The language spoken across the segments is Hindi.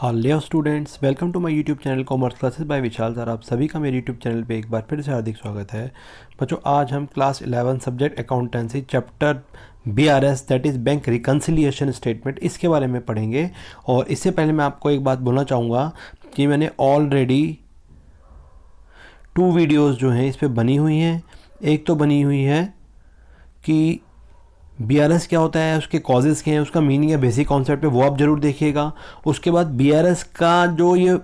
Hello students, welcome to my YouTube channel commerce classes by Vishal sir. आप सभी का मेरे यूट्यूब चैनल पे एक बार फिर से हार्दिक स्वागत है। बच्चों, आज हम class 11 subject accountancy chapter BRS that is bank reconciliation statement, इसके बारे में पढ़ेंगे। और इससे पहले मैं आपको एक बात बोलना चाहूँगा कि मैंने ऑलरेडी 2 वीडियोज़ जो हैं इस पर बनी हुई हैं। एक तो बनी हुई है कि बीआरएस क्या होता है, उसके कॉजेज़ क्या हैं, उसका मीनिंग है बेसिक कॉन्सेप्ट पे, वो आप ज़रूर देखिएगा। उसके बाद बीआरएस का जो ये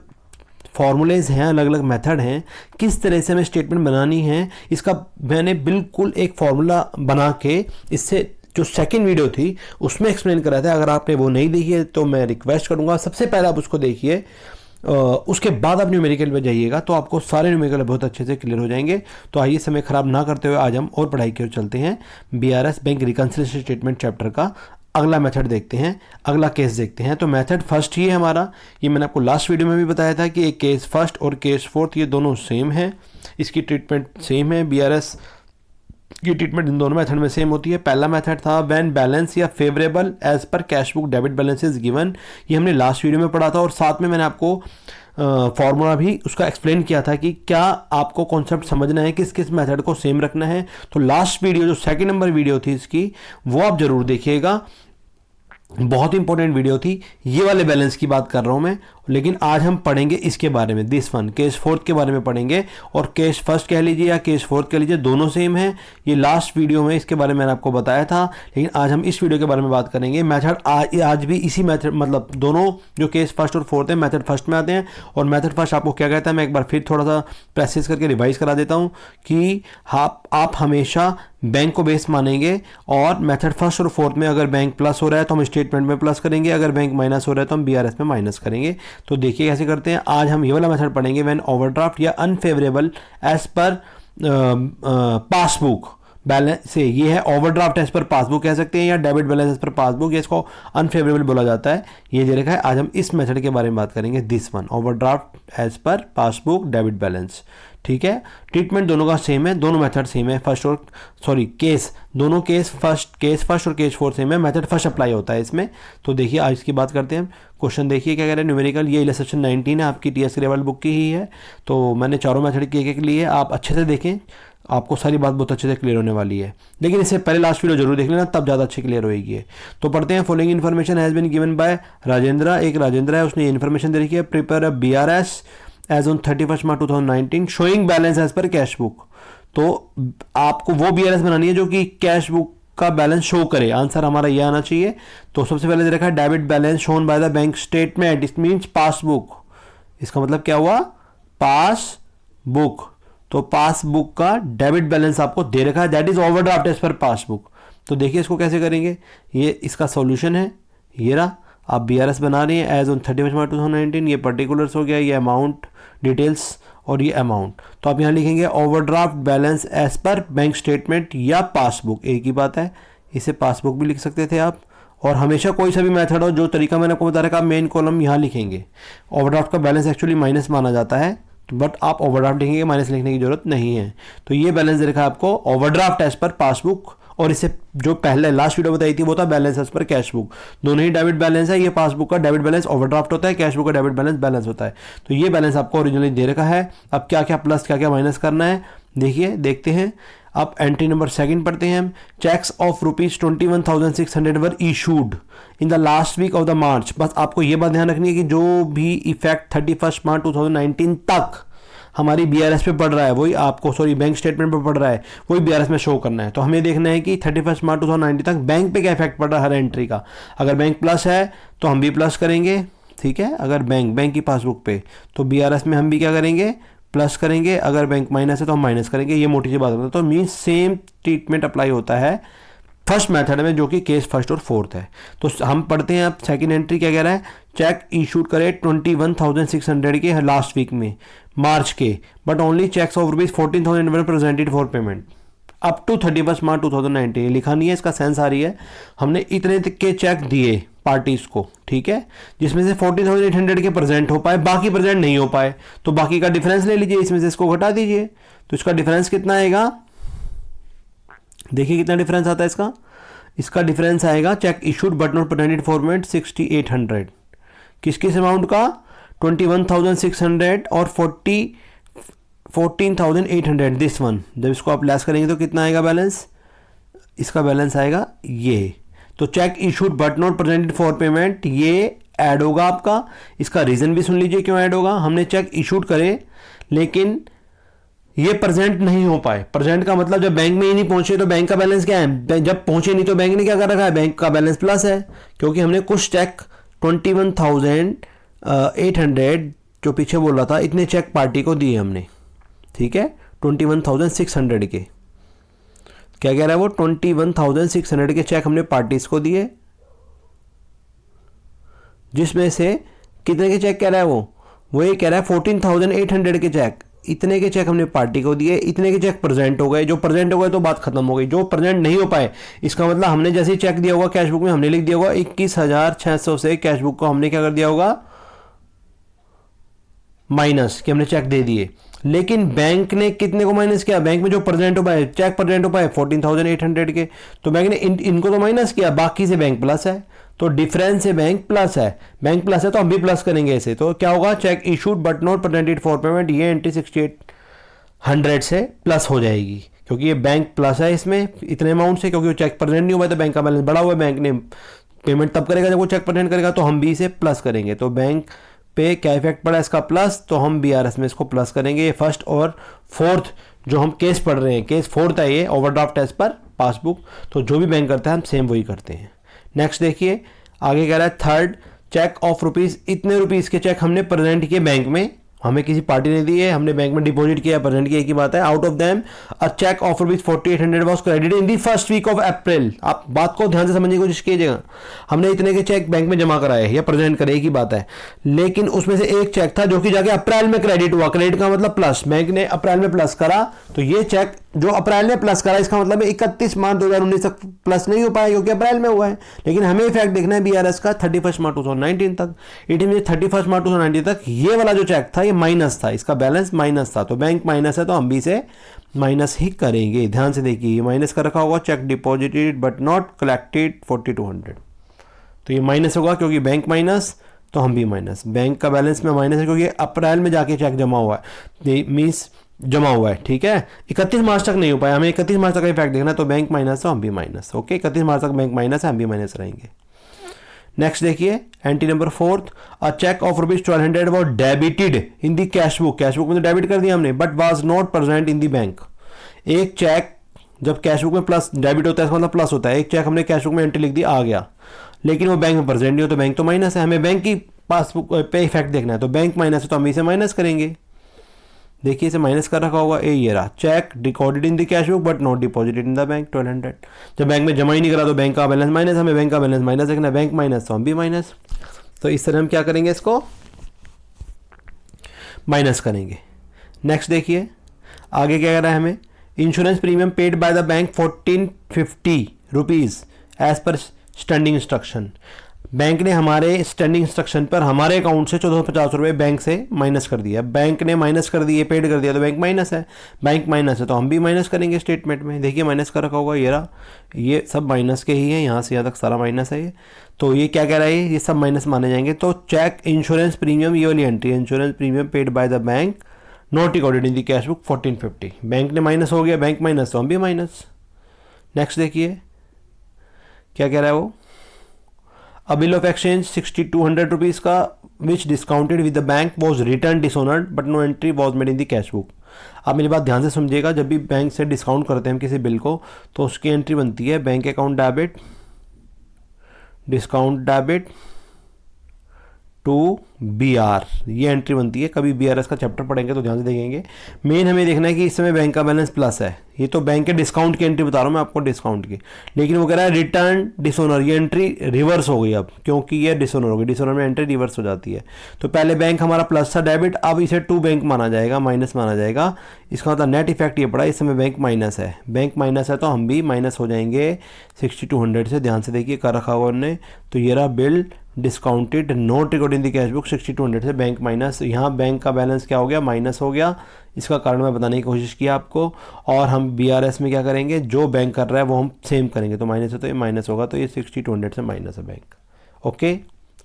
फॉर्मूलेज हैं, अलग अलग मेथड हैं, किस तरह से हमें स्टेटमेंट बनानी है, इसका मैंने बिल्कुल एक फार्मूला बना के इससे जो सेकंड वीडियो थी उसमें एक्सप्लेन करा था। अगर आपने वो नहीं देखी है तो मैं रिक्वेस्ट करूँगा सबसे पहले आप उसको देखिए, उसके बाद आप न्यूमेरिकल पे जाइएगा तो आपको सारे न्यूमेरिकल बहुत अच्छे से क्लियर हो जाएंगे। तो आइए समय ख़राब ना करते हुए आज हम और पढ़ाई की ओर चलते हैं। BRS bank reconciliation statement chapter का अगला मेथड देखते हैं, अगला केस देखते हैं। तो मेथड फर्स्ट ही है हमारा, ये मैंने आपको लास्ट वीडियो में भी बताया था कि एक केस फर्स्ट और केस फोर्थ ये दोनों सेम है, इसकी ट्रीटमेंट सेम है। बीआरएस की ट्रीटमेंट इन दोनों मेथड में सेम होती है। पहला मेथड था व्हेन बैलेंस या favourable as per cash book debit balance is given, ये हमने लास्ट वीडियो में पढ़ा था। और साथ में मैंने आपको फॉर्मूला भी उसका एक्सप्लेन किया था कि क्या आपको कॉन्सेप्ट समझना है, किस किस मेथड को सेम रखना है। तो लास्ट वीडियो जो सेकंड नंबर वीडियो थी इसकी, वो आप जरूर देखिएगा, बहुत इंपॉर्टेंट वीडियो थी। ये वाले बैलेंस की बात कर रहा हूं मैं, लेकिन आज हम पढ़ेंगे इसके बारे में, दिस वन केस फोर्थ के बारे में पढ़ेंगे। और केस फर्स्ट कह लीजिए या केस फोर्थ कह लीजिए, दोनों सेम है। ये लास्ट वीडियो में इसके बारे में मैंने आपको बताया था, लेकिन आज हम इस वीडियो के बारे में बात करेंगे। मेथड आज भी इसी मेथड, मतलब दोनों जो केस फर्स्ट और फोर्थ है मेथड फर्स्ट में आते हैं। और मेथड फर्स्ट आपको क्या कहता है, मैं एक बार फिर थोड़ा सा प्रेसिस करके रिवाइज करा देता हूँ कि आप हमेशा बैंक को बेस मानेंगे। और मेथड फर्स्ट और फोर्थ में अगर बैंक प्लस हो रहा है तो हम स्टेटमेंट में प्लस करेंगे, अगर बैंक माइनस हो रहा है तो हम बीआरएस में माइनस करेंगे। तो देखिए कैसे करते हैं। आज हम ये वाला मेथड पढ़ेंगे, व्हेन ओवरड्राफ्ट या unfavourable as per passbook balance से, ये है ओवरड्राफ्ट एज पर पासबुक कह सकते हैं, या debit balance as per passbook, इसको अनफेवरेबल बोला जाता है। ये दे रखा है, आज हम इस मेथड के बारे में बात करेंगे, this one overdraft as per passbook debit balance. ठीक है, ट्रीटमेंट दोनों का सेम है, दोनों मेथड सेम है। फर्स्ट और केस, दोनों केस फर्स्ट और केस फोर्थ सेम है, मेथड फर्स्ट अप्लाई होता है इसमें। तो देखिए आज इसकी बात करते हैं। क्वेश्चन देखिए क्या कह रहे हैं, न्यूमेरिकल, ये इलस्ट्रेशन 19 है, आपकी टीएस लेवल बुक की ही है। तो मैंने चारों मेथड की एक लिए, आप अच्छे से देखें, आपको सारी बात बहुत अच्छे से क्लियर होने वाली है। लेकिन इससे पहले लास्ट वीडियो जरूर देख लेना, तब ज़्यादा अच्छी क्लियर होगी। तो पढ़ते हैं। Following information has been given by Rajendra, एक राजेंद्र है, उसने इन्फॉर्मेशन दे रखी है। Prepare a BRS as on 31 March 2019 showing balance as per cash book. तो आपको वो बीआरएस बनानी है जो कि कैश बुक का बैलेंस शो करे। आंसर हमारा ये आना चाहिए। तो सबसे पहले दे रखा है debit balance shown by the bank statement, it means passbook. इसका मतलब क्या हुआ, पासबुक। तो पासबुक का डेबिट बैलेंस आपको दे रखा है, that is overdraft as per passbook. तो देखिए इसको कैसे करेंगे, ये इसका सॉल्यूशन है, ये रहा। आप बीआरएस बना रहे हैं एज ऑन 31 मार्च 2019, ये पर्टिकुलर्स हो गया, ये अमाउंट डिटेल्स और ये अमाउंट। तो आप यहाँ लिखेंगे overdraft balance as per bank statement या पासबुक, एक ही बात है। इसे पासबुक भी लिख सकते थे आप। और हमेशा कोई सा भी मेथड हो, जो तरीका मैंने आपको बता रखा, आप मेन कॉलम यहाँ लिखेंगे। ओवरड्राफ्ट का बैलेंस एक्चुअली माइनस माना जाता है, बट आप ओवरड्राफ्ट लिखेंगे, माइनस लिखने की जरूरत नहीं है। तो ये बैलेंस दे रखा है आपको ओवरड्राफ्ट एज पर पासबुक। और इसे जो पहले लास्ट वीडियो बताई थी वो था balance as per cash book. दोनों ही डेबिट बैलेंस है, ये पासबुक का डेबिट बैलेंस ओवरड्राफ्ट होता है, कैश बुक का डेबिट बैलेंस बैलेंस होता है। तो ये बैलेंस आपको ओरिजिनली दे रखा है। अब क्या क्या प्लस क्या क्या माइनस करना है देखिए, देखते हैं। अब एंट्री नंबर सेकंड पढ़ते हैं हम। Checks of ₹21,600 were issued in the last week of the March. बस आपको ये बात ध्यान रखनी है कि जो भी इफेक्ट 31 मार्च 2019 तक हमारी बीआरएस पे पड़ रहा है, वही आपको बैंक स्टेटमेंट पे पड़ रहा है, वही बीआरएस में शो करना है। तो हमें देखना है कि 31 मार्च 2019 तक बैंक पे क्या इफेक्ट पड़ रहा है हर एंट्री का। अगर बैंक प्लस है तो हम भी प्लस करेंगे, ठीक है। अगर बैंक की पासबुक पे, तो बीआरएस में हम भी क्या करेंगे, प्लस करेंगे। अगर बैंक माइनस है तो हम माइनस करेंगे। ये मोटी सी बात होता है। तो मीन सेम ट्रीटमेंट अप्लाई होता है फर्स्ट मेथड में, जो कि केस फर्स्ट और फोर्थ है। तो हम पढ़ते हैं अब सेकंड एंट्री क्या कह रहा है। चेक इशूड करे 21,600 के लास्ट वीक में मार्च के, but only cheques of ₹14,000 presented for payment up to 31 March 2019। लिखा नहीं है, इसका सेंस आ रही है। हमने इतने के चेक दिए पार्टीज को, ठीक है, जिसमें से 14,800 के प्रेजेंट हो पाए, बाकी प्रेजेंट नहीं हो पाए। तो बाकी का डिफरेंस ले लीजिए, इसमें से इसको घटा दीजिए। तो इसका डिफरेंस कितना आएगा, देखिए कितना डिफरेंस आता है इसका। इसका डिफरेंस आएगा check issued but not presented format 6,800। किस किस अमाउंट का, 21,600 और 14,800, दिस वन। जब इसको आप लेस करेंगे तो कितना आएगा बैलेंस, इसका बैलेंस आएगा ये। तो check issued but not presented for payment, ये ऐड होगा आपका। इसका रीजन भी सुन लीजिए क्यों ऐड होगा। हमने चेक इशूड करे लेकिन ये प्रेजेंट नहीं हो पाए। प्रेजेंट का मतलब जब बैंक में ही नहीं पहुंचे तो बैंक का बैलेंस क्या है, जब पहुंचे नहीं तो बैंक ने क्या कर रखा है, बैंक का बैलेंस प्लस है, क्योंकि हमने कुछ चेक 21,800 जो पीछे बोल रहा था, इतने चेक पार्टी को दिए हमने, ठीक है, 21,600 के। क्या कह रहा है वो, 21,600 के चेक हमने पार्टीज को दिए, जिसमें से कितने के चेक कह रहा है वो ये कह रहा है 14,800 के चेक, इतने के चेक हमने पार्टी को दिए, इतने के चेक प्रेजेंट हो गए। जो प्रेजेंट हो गए तो बात खत्म हो गई। जो प्रेजेंट नहीं हो पाए, इसका मतलब हमने जैसे ही चेक दिया होगा कैश बुक में, हमने लिख दिया होगा 21,600 से कैश बुक को हमने क्या कर दिया होगा, माइनस, कि हमने चेक दे दिए। लेकिन बैंक ने कितने को माइनस किया, बैंक में जो प्रेजेंट हो पाए, चेक प्रेजेंट हो पाए 14,800 के, तो बैंक ने इनको तो माइनस किया, बाकी से बैंक प्लस है, तो डिफरेंस से बैंक प्लस है। बैंक प्लस है तो हम भी प्लस करेंगे इसे। तो क्या होगा, check issued but not presented for payment, ये एंट्री 6800 से प्लस हो जाएगी, क्योंकि ये बैंक प्लस है इसमें इतने अमाउंट से, क्योंकि वो चेक प्रेजेंट नहीं हुआ तो बैंक का बैलेंस बढ़ा हुआ है। बैंक ने पेमेंट तब करेगा जब वो चेक प्रेजेंट करेगा, तो हम भी इसे प्लस करेंगे। तो बैंक पे क्या इफेक्ट पड़ा इसका, प्लस, तो हम BRS में इसको प्लस करेंगे। ये फर्स्ट और फोर्थ जो हम केस पढ़ रहे हैं, केस फोर्थ है ये, ओवरड्राफ्ट एज पर पासबुक। तो जो भी बैंक करता है हम सेम वही करते हैं। नेक्स्ट देखिए आगे कह रहा है थर्ड, चेक ऑफ रुपीज, इतने रुपीज के चेक हमने प्रेजेंट किए बैंक में, हमें किसी पार्टी ने दिए, हमने बैंक में डिपॉजिट किया, प्रेजेंट किया, एक ही बात है। Out of them a cheque of rupees 4,800 was credited in the first week of April. आप बात को ध्यान से समझने की कोशिश कीजिएगा। हमने इतने के चेक बैंक में जमा कराए या प्रेजेंट करे, एक ही बात है, लेकिन उसमें से एक चेक था जो कि जाके अप्रैल में क्रेडिट हुआ। क्रेडिट का मतलब प्लस, बैंक ने अप्रैल में प्लस करा, तो ये चेक जो अप्रैल में प्लस करा, इसका मतलब 31 मार्च 2019 तक प्लस नहीं हो पाया क्योंकि अप्रैल में हुआ है। लेकिन हमें इफेक्ट देखना है BRS का 31 मार्च 2019 तक। इट मीन 31 मार्च 2019 तक ये वाला जो चेक था ये माइनस था, इसका बैलेंस माइनस था। तो बैंक माइनस है तो हम भी इसे माइनस ही करेंगे। ध्यान से देखिए, ये माइनस का रखा होगा, check deposited but not collected 4,200, तो ये माइनस होगा क्योंकि बैंक माइनस तो हम भी माइनस। बैंक का बैलेंस में माइनस है क्योंकि अप्रैल में जाके चेक जमा हुआ है, मीन्स जमा हुआ है, ठीक है। 31 मार्च तक नहीं हो पाया, हमें 31 मार्च तक का इफेक्ट देखना, तो बैंक माइनस तो हम भी माइनस। ओके, 31 मार्च तक बैंक माइनस है, हम भी माइनस रहेंगे। नेक्स्ट देखिए entry number fourth, a cheque of rupees 1,200 was debited in the cash book, cash book में तो डेबिट कर दिया हमने, but was not present in the bank. एक चेक जब कैश बुक में प्लस डेबिट होता है इसका मतलब प्लस होता है। एक चेक हमने कैश बुक में एंट्री लिख दी, आ गया, लेकिन वो बैंक में प्रेजेंट नहीं हो तो बैंक तो माइनस है। हमें बैंक की पासबुक पे इफेक्ट देखना है, तो बैंक माइनस है तो हम इसे माइनस करेंगे। देखिए इसे माइनस कर रखा होगा, ये रहा, cheque recorded in the cash book but not deposited in the bank 1,200। जब बैंक में जमा ही नहीं करा तो बैंक का बैलेंस माइनस, हमें बैंक का बैलेंस माइनस देखना है, बैंक माइनस तो हम भी माइनस। तो इस तरह हम क्या करेंगे, इसको माइनस करेंगे। नेक्स्ट देखिए आगे क्या कह रहा है हमें, insurance premium paid by the bank 1,450 rupees as per standing instruction. Bank ने हमारे स्टैंडिंग इंस्ट्रक्शन पर हमारे अकाउंट से 1,450 रुपये बैंक से माइनस कर दिया। बैंक ने माइनस कर दिए, पेड कर दिया, तो बैंक माइनस है। बैंक माइनस है तो हम भी माइनस करेंगे स्टेटमेंट में। देखिए माइनस का रखा होगा, ये रहा, ये सब माइनस के ही है, यहाँ से यहाँ तक सारा माइनस है ये। तो ये क्या कह रहा है, ये सब माइनस माने जाएंगे। तो चेक इंश्योरेंस प्रीमियम, ये वाली entry, insurance premium paid by the bank not recorded in the cash book 1,450। Bank ने माइनस हो गया, बैंक माइनस तो हम भी माइनस। नेक्स्ट देखिए क्या कह रहा है वो, A bill of exchange 6,200 rupees का which discounted with the bank was return dishonoured but no entry was made in the cash book. आप मेरी बात ध्यान से समझिएगा, जब भी बैंक से डिस्काउंट करते हैं हम किसी बिल को तो उसकी एंट्री बनती है bank account debit, discount debit to BR, ये एंट्री बनती है। कभी BRS का चैप्टर पढ़ेंगे तो ध्यान से देखेंगे। मेन हमें देखना है कि इस समय बैंक का बैलेंस प्लस है। ये तो बैंक के डिस्काउंट की एंट्री बता रहा हूँ मैं आपको, डिस्काउंट की, लेकिन वो कह रहा है रिटर्न डिसऑनर, ये एंट्री रिवर्स हो गई अब, क्योंकि ये डिसऑनर हो गई, डिसऑनर में एंट्री रिवर्स हो जाती है। तो पहले बैंक हमारा प्लस था डेबिट, अब इसे टू बैंक माना जाएगा, माइनस माना जाएगा। इसका मतलब नेट इफेक्ट ये पड़ा, इस समय बैंक माइनस है, बैंक माइनस है तो हम भी माइनस हो जाएंगे 6,200 से। ध्यान से देखिए कर रखा हुआ उन्होंने, तो ये रहा bill discounted note record in the cash book 6,200 से बैंक माइनस। यहाँ बैंक का बैलेंस क्या हो गया, माइनस हो गया। इसका कारण मैं बताने की कोशिश की आपको। और हम BRS में क्या करेंगे, जो बैंक कर रहा है वो हम सेम करेंगे। तो माइनस है तो ये माइनस होगा, तो ये 6,200 से माइनस है बैंक। Okay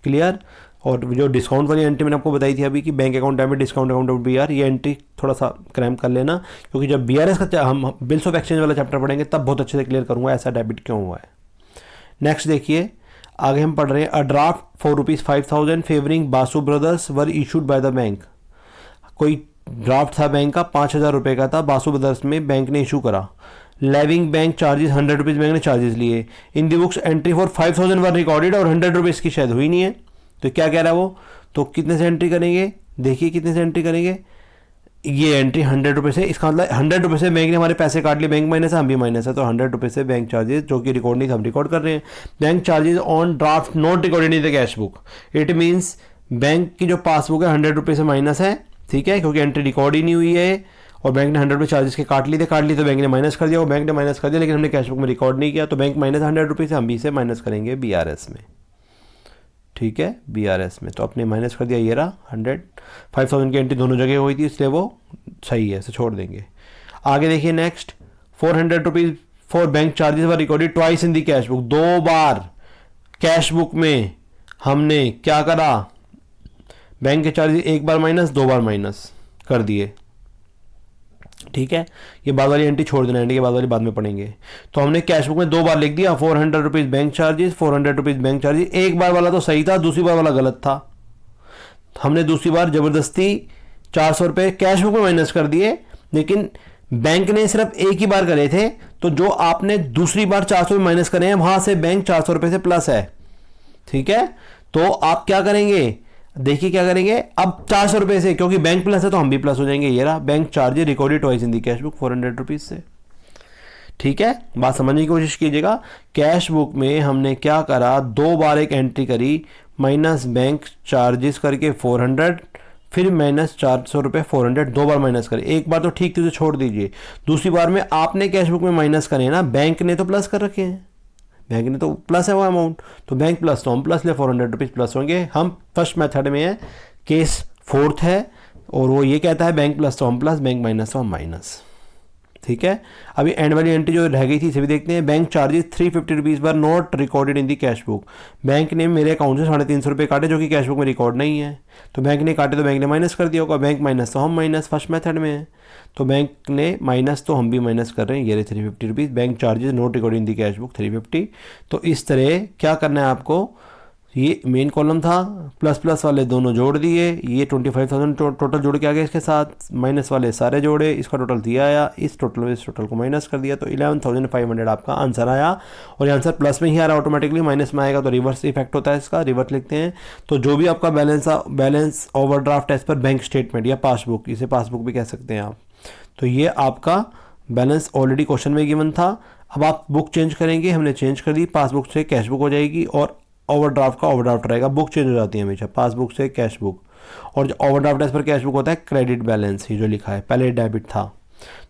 clear. और जो डिस्काउंट वाली एंट्री मैंने आपको बताई थी अभी कि bank account debit discount account BR, ये एंट्री थोड़ा सा क्रैम्प कर लेना, क्योंकि जब BRS का हम बिल्स ऑफ एक्सचेंज वाला चैप्टर पढ़ेंगे तब बहुत अच्छे से क्लियर करूँगा ऐसा डेबिट क्यों हुआ है। नेक्स्ट देखिए, आगे हम पढ़ रहे हैं, a draft for ₹5,000 favouring Basu brothers were issued by the bank. कोई ड्राफ्ट था बैंक का, 5,000 रुपये का था, बासु ब्रदर्स में बैंक ने इशू करा। Leaving bank charges, 100 rupees bank ने चार्जेस लिए। In the books entry for 5,000 were recorded और 100 रुपीज़ की शायद हुई नहीं है। तो क्या कह रहा है वो, तो कितने से एंट्री करेंगे, देखिए कितने से एंट्री करेंगे, ये एंट्री 100 रुपये से, इसका मतलब 100 रुपये से बैंक ने हमारे पैसे काट लिए, बैंक माइनस है हम भी माइनस है, तो 100 रुपये से बैंक चार्जेस जो कि रिकॉर्ड नहीं, हम रिकॉर्ड कर रहे हैं। Bank charges on draft not recorded in the cash book, it means bank की जो पासबुक है 100 रुपये से माइनस है, ठीक है, क्योंकि एंट्री रिकॉर्ड ही नहीं हुई है और बैंक ने 100 रुपये चार्जेस के काट लिए तो बैंक ने माइनस कर दिया, वो बैंक ने माइनस कर दिया, लेकिन हमने कैश बुक में रिकॉर्ड नहीं किया, तो बैंक माइनस 100 रुपये से हम भी इसे माइनस करेंगे BRS में, ठीक है, BRS में। तो अपने माइनस कर दिया, ये रहा 100, 5,000 की एंट्री दोनों जगह हुई थी इसलिए वो सही है, इसे छोड़ देंगे। आगे देखिए next, 400 rupees for bank charges were recorded twice in the cash book. 2 bar cash book में हमने क्या करा, बैंक के चार्जेस 1 बार माइनस 2 बार माइनस कर दिए, ठीक है। ये बाद वाली एंट्री छोड़ देना, एंट्री के बाद वाली बाद में पढ़ेंगे। तो हमने कैश बुक में 2 बार लिख दिया, 400 rupees bank charges, 400 rupees bank charges. एक बार वाला तो सही था, दूसरी बार वाला गलत था, हमने दूसरी बार ज़बरदस्ती 400 रुपये कैश बुक में माइनस कर दिए, लेकिन बैंक ने सिर्फ एक ही बार करे थे, तो जो आपने दूसरी बार 400 माइनस करे हैं वहां से बैंक 400 रुपये से प्लस है, ठीक है। तो आप क्या करेंगे, देखिए क्या करेंगे, अब 400 रुपये से, क्योंकि बैंक प्लस है तो हम भी प्लस हो जाएंगे, ये रहा bank charges recorded twice in the cash book 400 rupees से, ठीक है। बात समझने की कोशिश कीजिएगा, कैश बुक में हमने क्या करा, 2 बार एक एंट्री करी, माइनस बैंक चार्जेस करके 400, फिर माइनस 400 रुपये 400, 2 बार माइनस करे। एक बार तो ठीक थी, उसे छोड़ दीजिए, दूसरी बार में आपने कैश बुक में माइनस करे ना, बैंक ने तो प्लस कर रखे हैं, बैंक ने तो प्लस है वो अमाउंट, तो बैंक प्लस तो हम प्लस ले, 400 रुपीज़ प्लस होंगे। हम फर्स्ट मेथड में है, केस 4th है, और वो ये कहता है बैंक प्लस तो हम प्लस, बैंक माइनस तो हम माइनस, ठीक है। अभी एंड वाली एंट्री जो रह गई थी इसे भी देखते हैं। Bank charges 350 rupees were not recorded in the cash book. Bank ने मेरे अकाउंट से 350 रुपये काटे जो कि कैश बुक में रिकॉर्ड नहीं है, तो बैंक ने काटे तो बैंक ने माइनस कर दिया होगा, बैंक माइनस तो हम माइनस, फर्स्ट मेथड में है, तो बैंक ने माइनस तो हम भी माइनस कर रहे हैं, ये 350 rupees, bank charges not recorded in the cash book 350। तो इस तरह क्या करना है आपको, ये मेन कॉलम था, प्लस प्लस वाले दोनों जोड़ दिए, ये 25,000 टोटल जोड़ के आ गया, इसके साथ माइनस वाले सारे जोड़े, इसका टोटल दिया आया, इस टोटल को माइनस कर दिया, तो 11,500 आपका आंसर आया। और ये आंसर प्लस में ही आ रहा है ऑटोमेटिकली, माइनस में आएगा तो रिवर्स इफेक्ट होता है इसका, रिवर्स लिखते हैं। तो जो भी आपका balance overdraft as per bank statement या पासबुक, इसे पासबुक भी कह सकते हैं आप, तो ये आपका बैलेंस ऑलरेडी क्वेश्चन में गिवन था। अब आप बुक चेंज करेंगे, हमने चेंज कर दी, पासबुक से कैश बुक हो जाएगी, और ओवरड्राफ्ट का ओवरड्राफ्ट रहेगा, बुक चेंज हो जाती है हमेशा, पासबुक से कैश बुक। और जो overdraft as per cash book होता है क्रेडिट बैलेंस, ही जो लिखा है, पहले डेबिट था।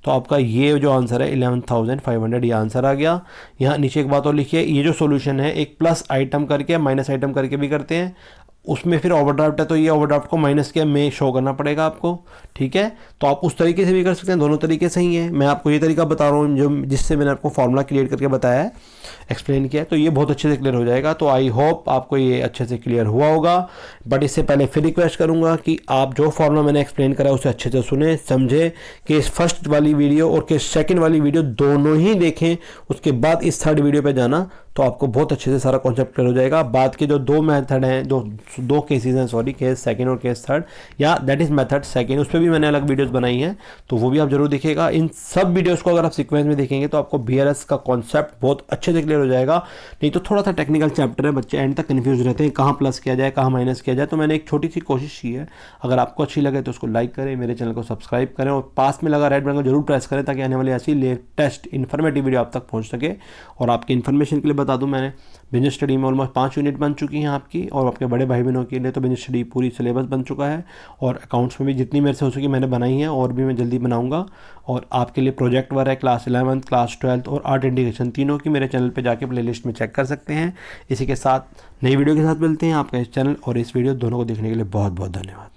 तो आपका ये जो आंसर है 11,500, ये आंसर आ गया। यहाँ नीचे एक बात और लिखिए, ये जो सॉल्यूशन है एक प्लस आइटम करके माइनस आइटम करके भी करते हैं, उसमें फिर ओवरड्राफ्ट है तो ये ओवरड्राफ्ट को माइनस के में शो करना पड़ेगा आपको, ठीक है। तो आप उस तरीके से भी कर सकते हैं, दोनों तरीके सही हैं। मैं आपको ये तरीका बता रहा हूँ जो जिससे मैंने आपको फॉर्मूला क्रिएट करके बताया है, एक्सप्लेन किया है, तो ये बहुत अच्छे से क्लियर हो जाएगा। तो आई होप आपको ये अच्छे से क्लियर हुआ होगा। बट इससे पहले फिर रिक्वेस्ट करूँगा कि आप जो फॉर्मूला मैंने एक्सप्लेन करा उसे अच्छे से सुने, समझे, कि इस फर्स्ट वाली वीडियो और कि सेकंड वाली वीडियो दोनों ही देखें, उसके बाद इस थर्ड वीडियो पे जाना, तो आपको बहुत अच्छे से सारा कॉन्सेप्ट क्लियर हो जाएगा। बाद के जो 2 मेथड हैं, दो केसेस हैं, सॉरी, केस सेकंड और केस थर्ड, या दैट इज मेथड सेकंड, उस पर भी मैंने अलग वीडियोस बनाई हैं, तो वो भी आप जरूर देखिएगा। इन सब वीडियोस को अगर आप सीक्वेंस में देखेंगे तो आपको BRS का कॉन्सेप्ट बहुत अच्छे से क्लियर हो जाएगा। नहीं तो थोड़ा सा टेक्निकल चैप्टर है, बच्चे एंड तक कन्फ्यूज रहते हैं, कहाँ प्लस किया जाए, कहाँ माइनस किया जाए। तो मैंने एक छोटी सी कोशिश की है, अगर आपको अच्छी लगे तो उसको लाइक करें, मेरे चैनल को सब्सक्राइब करें, और पास में लगा रेड बटन को जरूर प्रेस करें, ताकि आने वाली ऐसी लेटेस्ट इन्फॉर्मेटिव वीडियो आप तक पहुँच सके। और आपकी इन्फॉर्मेशन के लिए बता दूँ, मैंने बिजनेस स्टडी में ऑलमोस्ट 5 यूनिट बन चुकी हैं आपकी, और आपके बड़े भाई बहनों के लिए तो बिजनेस स्टडी पूरी सिलेबस बन चुका है, और अकाउंट्स में भी जितनी मेरे से हो सकी मैंने बनाई है, और भी मैं जल्दी बनाऊंगा। और आपके लिए प्रोजेक्ट वर्क है क्लास 11, क्लास 12 और आर्ट इंटीग्रेशन, तीनों की मेरे चैनल पे जाके प्लेलिस्ट में चेक कर सकते हैं। इसी के साथ नई वीडियो के साथ मिलते हैं। आपका इस चैनल और इस वीडियो दोनों को देखने के लिए बहुत बहुत धन्यवाद।